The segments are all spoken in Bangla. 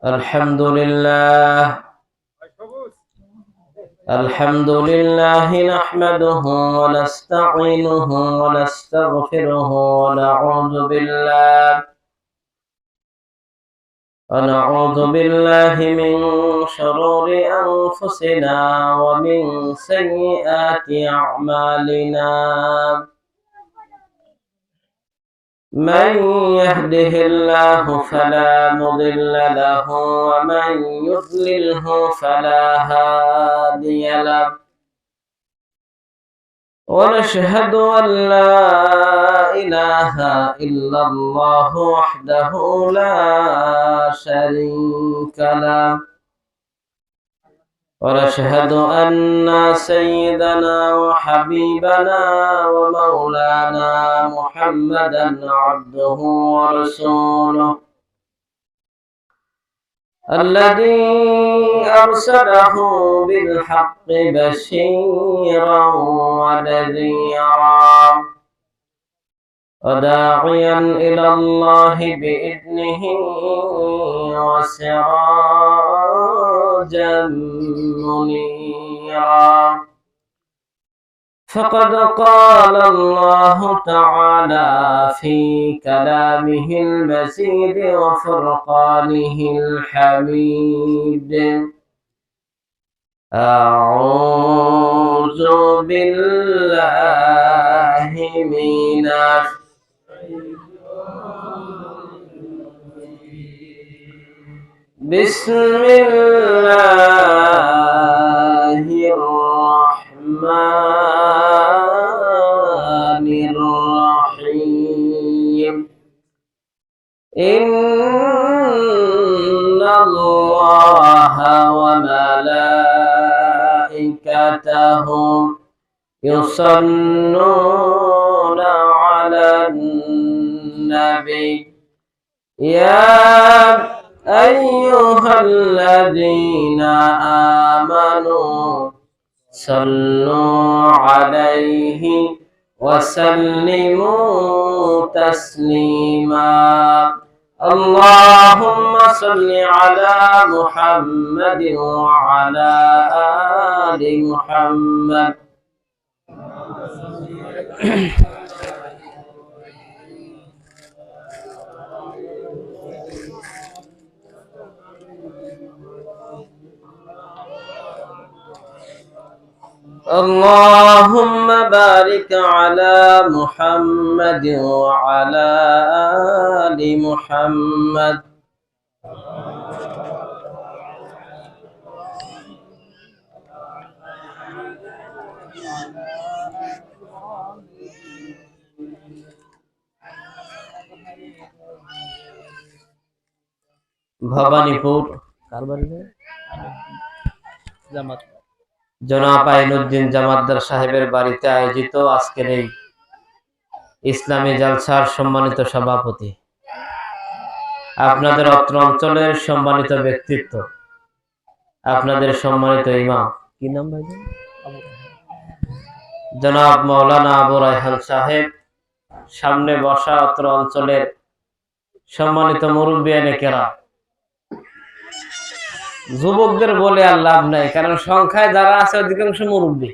الحمد لله نحمده ونستعينه ونستغفره ونعوذ بالله من شرور أنفسنا ومن سيئات أعمالنا. من يهده الله فلا مضل له ومن يضلله فلا هادي له، ونشهد أن لا إله إلا الله وحده لا شريك له، ونشهد أن سيدنا وحبيبنا ومولانا محمدا عبده ورسوله الذي أرسله بالحق بشيرا ونذيرا وداعيا إلى الله بإذنه وسراجا منيرا. فقد قال الله تعالى في كلامه المجيد وفرقانه الحميد: أعوذ بالله من بسم الله الرحمن الرحيم. إن الله وملائكته يصلون على النبي يا أيها الذين آمنوا صلوا عليه وسلموا تسليما. اللهم صل على محمد وعلى آل محمد. اللهم بارك على محمد وعلى آل محمد. ভবানীপুর জনাব আইনুদ্দিন জামাতদার সাহেবের বাড়িতে আয়োজিত আজকের এই ইসলামী জালসার সম্মানিত সভাপতি, আপনাদের অত্র অঞ্চলের সম্মানিত ব্যক্তিত্ব, আপনাদের সম্মানিত ইমাম, কি নাম ভাই? জনাব মাওলানা আবু রায়হান সাহেব, সামনে বসা অত্র অঞ্চলের সম্মানিত মুরব্বিয়ানে কেরাম। যুবকদের বলে আর লাভ নাই, কারণ সংখ্যায় যারা আছে অধিকাংশ মুরব্বী।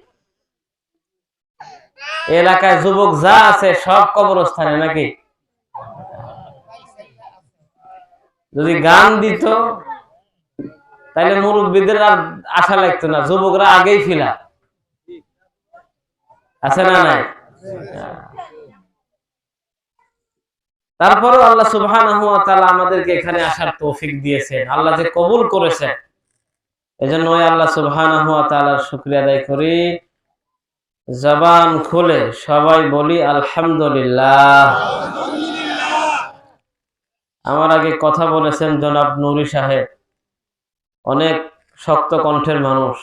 এলাকায় যুবক যা আছে সব কবরস্থানে নাকি। যদি গান দিত তাহলে মুরব্বীদের আর আশা লাগতো না, যুবকরা আগেই ফিলা আছে না নাই। তারপরেও আল্লাহ সুবহানাহু ওয়া তাআলা আমাদেরকে এখানে আসার তৌফিক দিয়েছেন, আল্লাহ যে কবুল করেছেন, এজন্য ওই আল্লাহ সুবহানাহু ওয়া তাআলার শুকরিয়া আদায় করি। জবান খুলে সবাই বলি আলহামদুলিল্লাহ। আমার আগে কথা বলেছেন জনাব নুরি সাহেব, অনেক শক্ত কণ্ঠের মানুষ।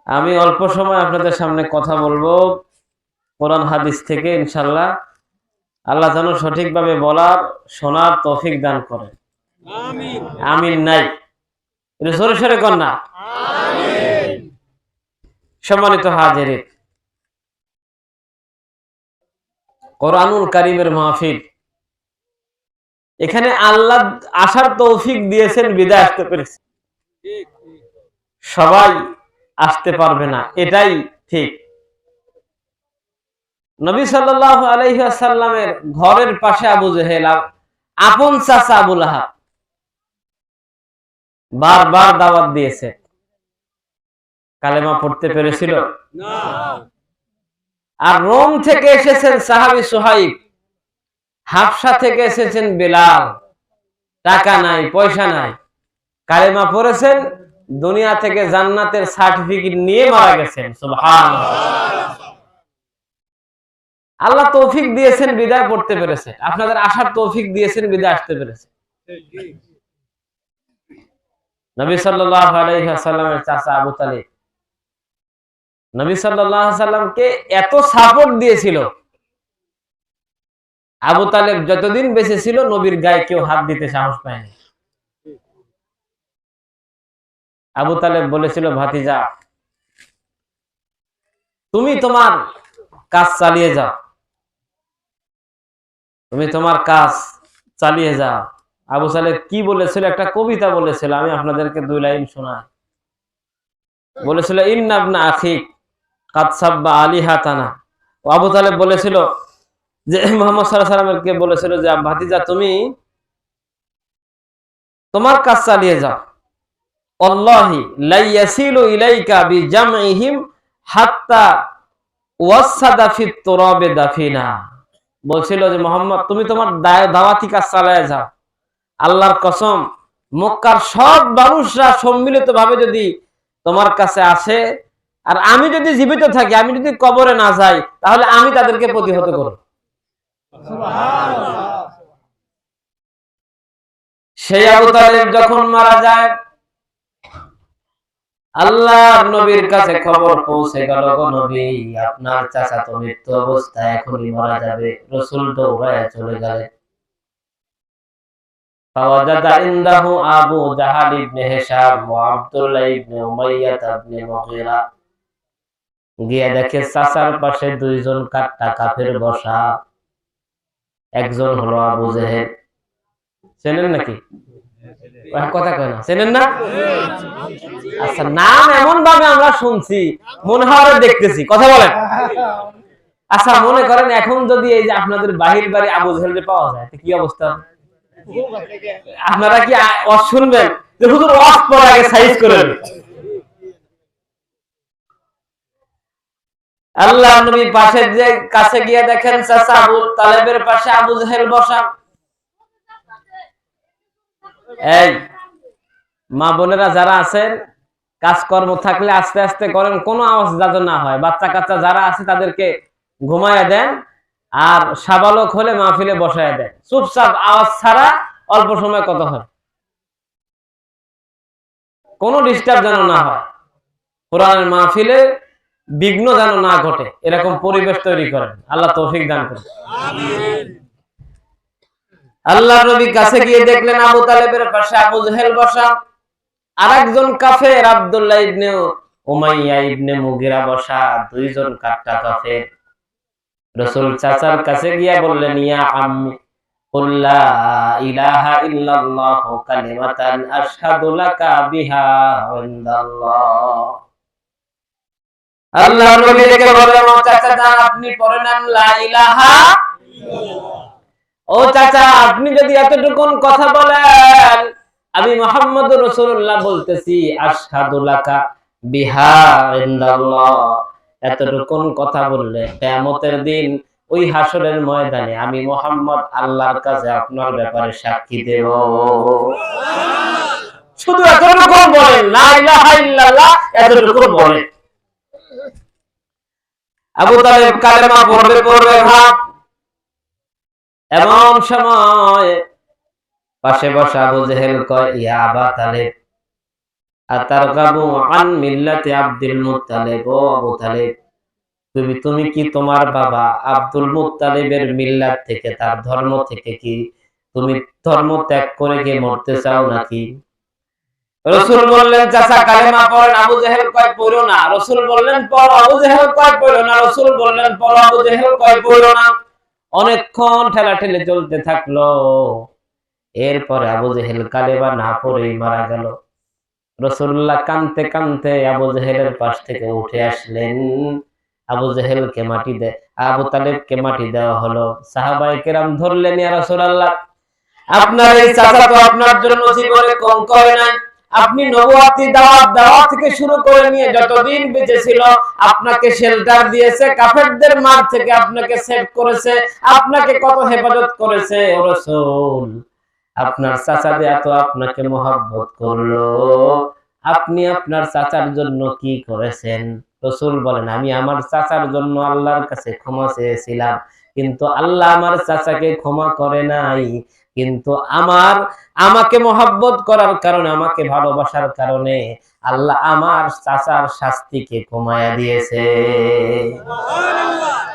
আমি অল্প সময় আপনাদের সামনে কথা বলবো কোরআন হাদিস থেকে, ইনশাআল্লাহ। আল্লাহ যেন সঠিকভাবে বলার শোনার তৌফিক দান করেন, আমিন। আমিন নাই, এটা জোরে সোরে কর না, আমিন। সম্মানিত হাজিরিন, কোরআনুল কারীমের মাহফিল এখানে আল্লাহ আসার তৌফিক দিয়েছেন, বিদায় আসতে পেরেছে। সবাই আসতে পারবে না, এটাই ঠিক। নবী সাল্লাল্লাহু আলাইহি ওয়াসাল্লামের ঘরের পাশে আবু জেহেল, আপন চাচা আবু লাহাব, বারবার দাওয়াত দিয়েছে। কালেমা পড়তে পেরেছিল না। আর রোম থেকে এসেছেন সাহাবী সুহাইব, হাবশা থেকে এসেছেন বেলাল, টাকা নাই পয়সা নাই, কালেমা পড়েছেন, দুনিয়া থেকে জান্নাতের সার্টিফিকেট নিয়ে মারা গেছেন। সুবহানাল্লাহ। আল্লাহ তৌফিক দিয়েছেন, বিদায় পড়তে পেরেছে। আপনাদের আসার তৌফিক দিয়েছেন, বিদায় আসতে পেরেছে। নবী সাল্লাল্লাহু আলাইহি ওয়াসাল্লামের চাচা আবু তালিব নবী সাল্লাল্লাহু আলাইহি ওয়াসাল্লামকে এত সাপোর্ট দিয়েছিল, আবু তালেব যতদিন বেঁচে ছিল নবীর গায়ে কেউ হাত দিতে সাহস পায়নি। আবু তালেব বলেছিল, ভাতিজা তুমি তোমার কাজ চালিয়ে যাও, তুমি তোমার কাজ চালিয়ে যাও। আবু তালেব কি বলেছিল, একটা কবিতা বলেছিল, আমি আপনাদেরকে 2 লাইন শোনাই। বলেছিল, ইন্না ইবনা আখিক কাদ সাব্বা আলিহাতানা। আবু তালেব বলেছিল যে মুহাম্মদ সাল্লাল্লাহু আলাইহি ওয়াসাল্লামকে বলেছিল যে ভাতিজা তুমি তোমার কাজ চালিয়ে যাও, আল্লাহি লা ইয়াসিলু ইলাইকা বিজামইহিম হাত্তা ওয়াসাদা ফিত তুরাবে দাফিনা। বলছিল যে মুহাম্মদ তুমি তোমার দাওয়াতি কাজ চালিয়ে যাও, আল্লাহর কসম মক্কার সব মানুষরা সম্মিলিতভাবে যদি তোমার কাছে আসে, আর আমি যদি জীবিত থাকি, আমি যদি কবরে না যাই, তাহলে আমি তাদেরকে প্রতিহত করব। সুবহানাল্লাহ। সেই আবু তালেব যখন মারা যায়, আল্লাহর নবীর কাছে খবর পৌঁছে গেল, গো নবী আপনার চাচাতো মৃত্যু অবস্থায় এখনই মারা যাবে। রাসূল দৌড়ায় চলে গেলেন। ফাওয়াজাদা ইনদাহু আবু জাহাল ইবনে হিশাম ওয়া আব্দুল্লাহ ইবনে উমাইয়া ইবনে মুগীরা। গিয়ে দেখে চাচার পাশে 2 জন কাট্টা কাফের বসা। একজন হলো আবু জেহেল, চেনেন নাকি? কথা কয় না, চেনেন না? আচ্ছা, নাম এমন ভাবে আমরা শুনছি মনে হয় দেখতেছি, কথা বলেন। আচ্ছা, মনে করেন এখন যদি এই যে আপনাদের বাহির বাড়ি আবু জেহেলকে পাওয়া যায়, কি অবস্থা? আপনারা কি শুনবেন যে হুজুর ওয়াজ পড়ার আগে সাইজ করে নেন? আল্লাহ নবী পাশে যে কাছে গিয়ে দেখেন চাচা আবু তালেবের পাশে আবু জেহেল বসা। এই মা বোনেরা যারা আছেন, কাজকর্ম থাকলে আস্তে আস্তে করেন, কোনো আওয়াজ যাতে না হয়। বাচ্চা কাচ্চা যারা আছে তাদেরকে ঘুমায় দেন, আর সাবালক হলে মাহফিলে বসায় দেন, চুপচাপ আওয়াজ ছাড়া অল্প সময় কথা হয়, কোনো ডিস্টার্ব যেন না হয়, কোরআনের মাহফিলে বিঘ্ন যেন না ঘটে, এরকম পরিবেশ তৈরি করেন। আল্লাহ তৌফিক দান করুন। আমিন। আল্লাহর নবী কাছে গিয়ে দেখলেন আবু তালেবের পাশে আবু জেহেল বসা, আরেকজন কাফের আব্দুল্লাহ ইবনে উমাইয়া ইবনে মুগীরা বসা, 2 জন কাট্টা কাফের। রাসূল চাচার কাছে গিয়ে বললেন, ইয়া আম্মি কুল লা ইলাহা ইল্লাল্লাহ কালিমাতান আশহাদু লাকা বিহা ইনদাল্লাহ। আল্লাহর নবী ডেকে বললেন, ও চাচা আপনি পড়েন লা ইলাহা ইল্লাল্লাহ। ও চাচা আপনি যদি এতটুকুন কথা বলেন, আমি মুহাম্মদুর রাসূলুল্লাহ বলতেছি আশহাদু লাকা বিহা ইনদাল্লাহ, এতটুকুন কথা বললে কিয়ামতের দিন ওই হাসরের ময়দানে আমি মুহাম্মদ আল্লাহর কাছে আপনার ব্যাপারে সাক্ষী দেব। শুধু এতটুকুন বলেন, লা ইলাহা ইল্লাল্লাহ, এতটুকুন বলেন। আবু তালেব কালেমা পড়বে ভাব, এমন সময় পাশে বসা আবু জেহেল কয়, ইয়া আবা তালেব আতারগাবু আন মিল্লাতি আব্দুল মুত্তালিব। ও আবু তালেব তুমি কি তোমার বাবা আব্দুল মুত্তালিবের মিল্লাত থেকে, তার ধর্ম থেকে কি তুমি ধর্ম ত্যাগ করে গিয়ে মরতে চাও নাকি? রাসূল বললেন, চাচা কালেমা পড়েন। আবু জেহেল কয় পড়ো না। রাসূল বললেন পড়ো। আবু জেহেল কয় পড়ো না। রাসূল বললেন পড়ো। আবু জেহেল কয় পড়ো না। অনেকক্ষণ ঠেলাঠেলি চলতে থাকলো। এরপরে আবু জেহেল কালেমা না পড়েই মারা গেল। রাসূলুল্লাহ কাঁদতে কাঁদতে আবু জেহেলের পাশ থেকে উঠে আসলেন। আবু জেহেলকে মাটি দেয়, আবু তালেবকে মাটি দেওয়া হলো। সাহাবায়ে কেরাম ধরলেন, ইয়া রাসূলুল্লাহ, আপনার এই চাচা তো আপনার জন্য জীবনে কম করে নাই। আপনি নবুয়তি দাওয়াত দেওয়া থেকে শুরু করে নিয়ে যতদিন বেঁচে ছিল আপনাকে শেল্টার দিয়েছে, কাফেরদের মার থেকে আপনাকে সেভ করেছে, আপনাকে কত হেফাজত করেছে। ও রাসূল, আপনার চাচা যে এত আপনাকে মহব্বত করলো, আপনি আপনার চাচার জন্য কি করেছেন? রাসূল বলেন, আমি আমার চাচার জন্য আল্লাহর কাছে ক্ষমা চেয়েছিলাম, কিন্তু আল্লাহ আমার চাচাকে ক্ষমা করে নাই। কিন্তু আমাকে মহব্বত করার কারণে, আমাকে ভালোবাসার কারণে আল্লাহ আমার চাচার শাস্তিকে কমায়া দিয়েছে। সুবহানাল্লাহ।